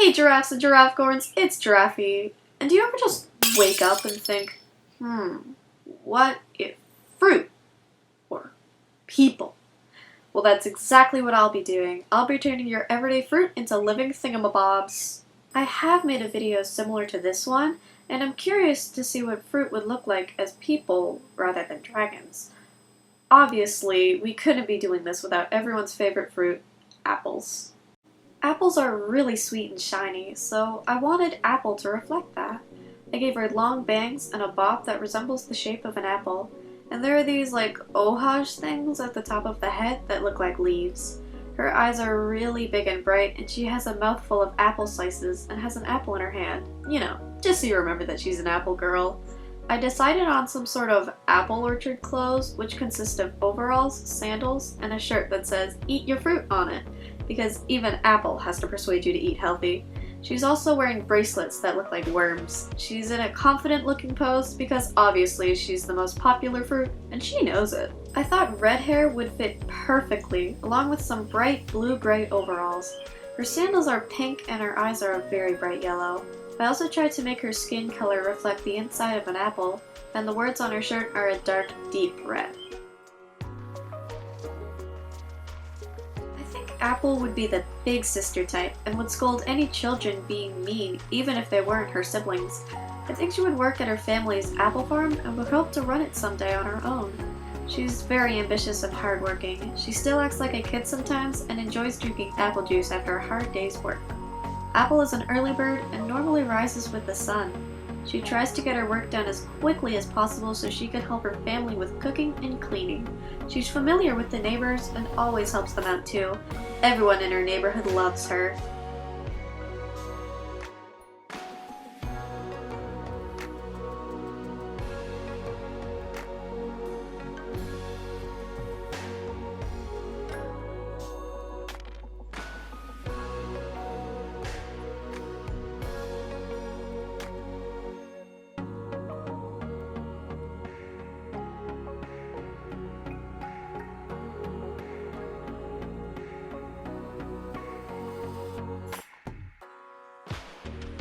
Hey giraffes and giraffe-corns, it's Giraffe. And do you ever just wake up and think, what if fruit or people? Well, that's exactly what I'll be doing. I'll be turning your everyday fruit into living thingamabobs. I have made a video similar to this one, and I'm curious to see what fruit would look like as people rather than dragons. Obviously, we couldn't be doing this without everyone's favorite fruit, apples. Apples are really sweet and shiny, so I wanted Apple to reflect that. I gave her long bangs and a bob that resembles the shape of an apple, and there are these ohage things at the top of the head that look like leaves. Her eyes are really big and bright, and she has a mouthful of apple slices and has an apple in her hand. You know, just so you remember that she's an apple girl. I decided on some sort of apple orchard clothes, which consist of overalls, sandals, and a shirt that says, "Eat your fruit" on it, because even Apple has to persuade you to eat healthy. She's also wearing bracelets that look like worms. She's in a confident looking pose because obviously she's the most popular fruit, and she knows it. I thought red hair would fit perfectly, along with some bright blue-gray overalls. Her sandals are pink and her eyes are a very bright yellow. I also tried to make her skin color reflect the inside of an apple, and the words on her shirt are a dark, deep red. Apple would be the big sister type and would scold any children being mean, even if they weren't her siblings. I think she would work at her family's apple farm and would hope to run it someday on her own. She's very ambitious and hardworking. She still acts like a kid sometimes and enjoys drinking apple juice after a hard day's work. Apple is an early bird and normally rises with the sun. She tries to get her work done as quickly as possible so she can help her family with cooking and cleaning. She's familiar with the neighbors and always helps them out too. Everyone in her neighborhood loves her.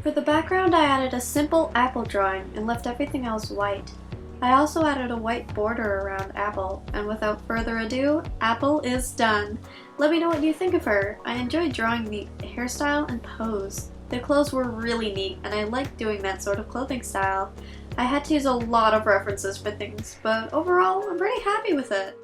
For the background, I added a simple apple drawing and left everything else white. I also added a white border around Apple, and without further ado, Apple is done. Let me know what you think of her. I enjoyed drawing the hairstyle and pose. The clothes were really neat, and I liked doing that sort of clothing style. I had to use a lot of references for things, but overall, I'm pretty happy with it.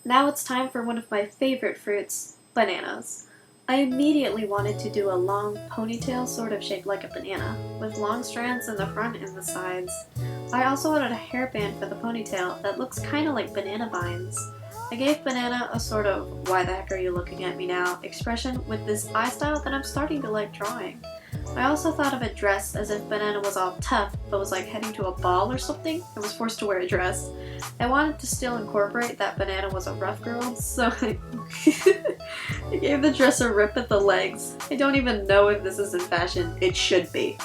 Now it's time for one of my favorite fruits, bananas. I immediately wanted to do a long ponytail sort of shaped like a banana, with long strands in the front and the sides. I also added a hairband for the ponytail that looks kinda like banana vines. I gave Banana a sort of "why the heck are you looking at me now" expression with this eye style that I'm starting to like drawing. I also thought of a dress as if Banana was all tough but was heading to a ball or something and was forced to wear a dress. I wanted to still incorporate that Banana was a rough girl, so I gave the dress a rip at the legs. I don't even know if this is in fashion. It should be.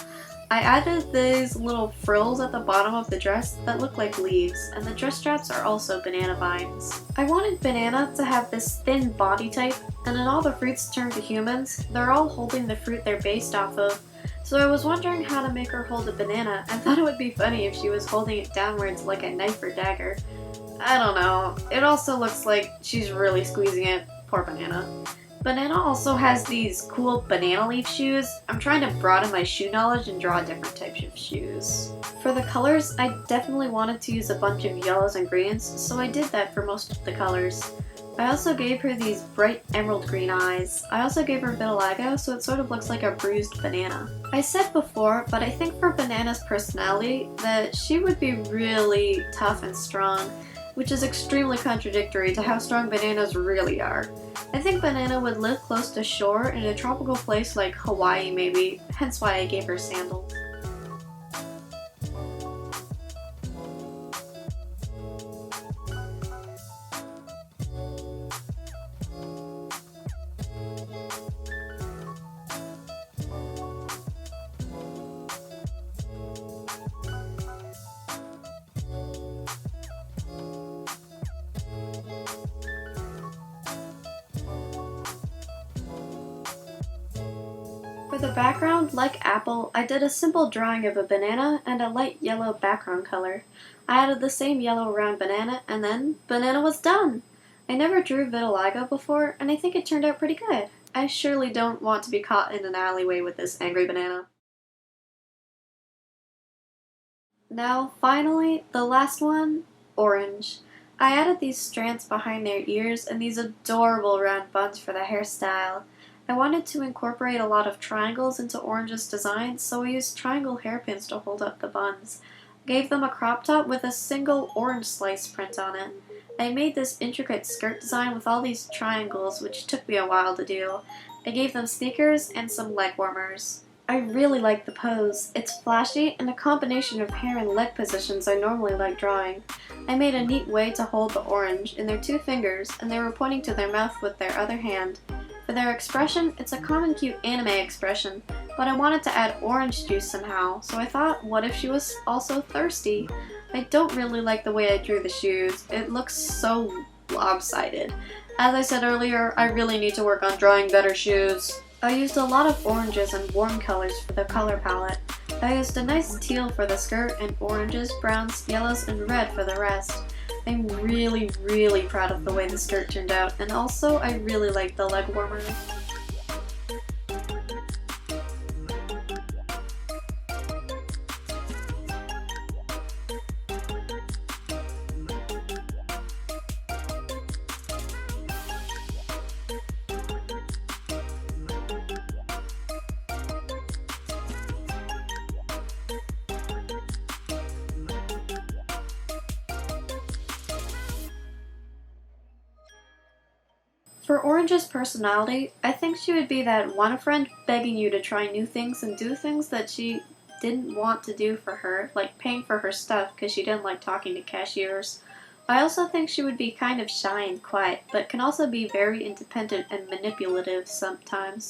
I added these little frills at the bottom of the dress that look like leaves, and the dress straps are also banana vines. I wanted Banana to have this thin body type, and in all the fruits turned to humans, they're all holding the fruit they're based off of. So I was wondering how to make her hold a banana, and thought it would be funny if she was holding it downwards like a knife or dagger. I don't know. It also looks like she's really squeezing it. Poor Banana. Banana also has these cool banana leaf shoes. I'm trying to broaden my shoe knowledge and draw different types of shoes. For the colors, I definitely wanted to use a bunch of yellows and greens, so I did that for most of the colors. I also gave her these bright emerald green eyes. I also gave her vitiligo, so it sort of looks like a bruised banana. I said before, but I think for Banana's personality, that she would be really tough and strong, which is extremely contradictory to how strong bananas really are. I think Banana would live close to shore in a tropical place like Hawaii maybe, hence why I gave her sandals. the background, like Apple, I did a simple drawing of a banana and a light yellow background color. I added the same yellow around banana, and then banana was done! I never drew vitiligo before, and I think it turned out pretty good. I surely don't want to be caught in an alleyway with this angry banana. Now, finally, the last one, orange. I added these strands behind their ears and these adorable round buns for the hairstyle. I wanted to incorporate a lot of triangles into Orange's design, so I used triangle hairpins to hold up the buns. I gave them a crop top with a single orange slice print on it. I made this intricate skirt design with all these triangles, which took me a while to do. I gave them sneakers and some leg warmers. I really like the pose. It's flashy and a combination of hair and leg positions I normally like drawing. I made a neat way to hold the orange in their two fingers, and they were pointing to their mouth with their other hand. For their expression, it's a common cute anime expression, but I wanted to add orange juice somehow, so I thought, what if she was also thirsty? I don't really like the way I drew the shoes. It looks so lopsided. As I said earlier, I really need to work on drawing better shoes. I used a lot of oranges and warm colors for the color palette. I used a nice teal for the skirt and oranges, browns, yellows, and red for the rest. I'm really proud of the way the skirt turned out, and also I really like the leg warmer. For Orange's personality, I think she would be that one friend begging you to try new things and do things that she didn't want to do for her, like paying for her stuff because she didn't like talking to cashiers. I also think she would be kind of shy and quiet, but can also be very independent and manipulative sometimes.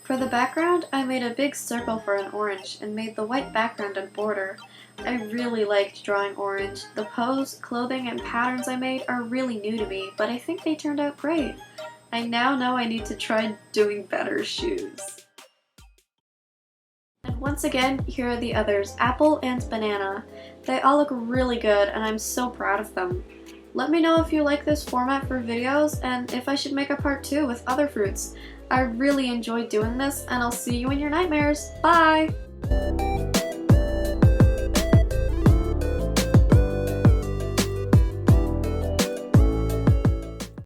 For the background, I made a big circle for an orange and made the white background and border. I really liked drawing orange. The pose, clothing, and patterns I made are really new to me, but I think they turned out great. I now know I need to try doing better shoes. And once again, here are the others, Apple and Banana. They all look really good and I'm so proud of them. Let me know if you like this format for videos and if I should make a part 2 with other fruits. I really enjoyed doing this and I'll see you in your nightmares. Bye!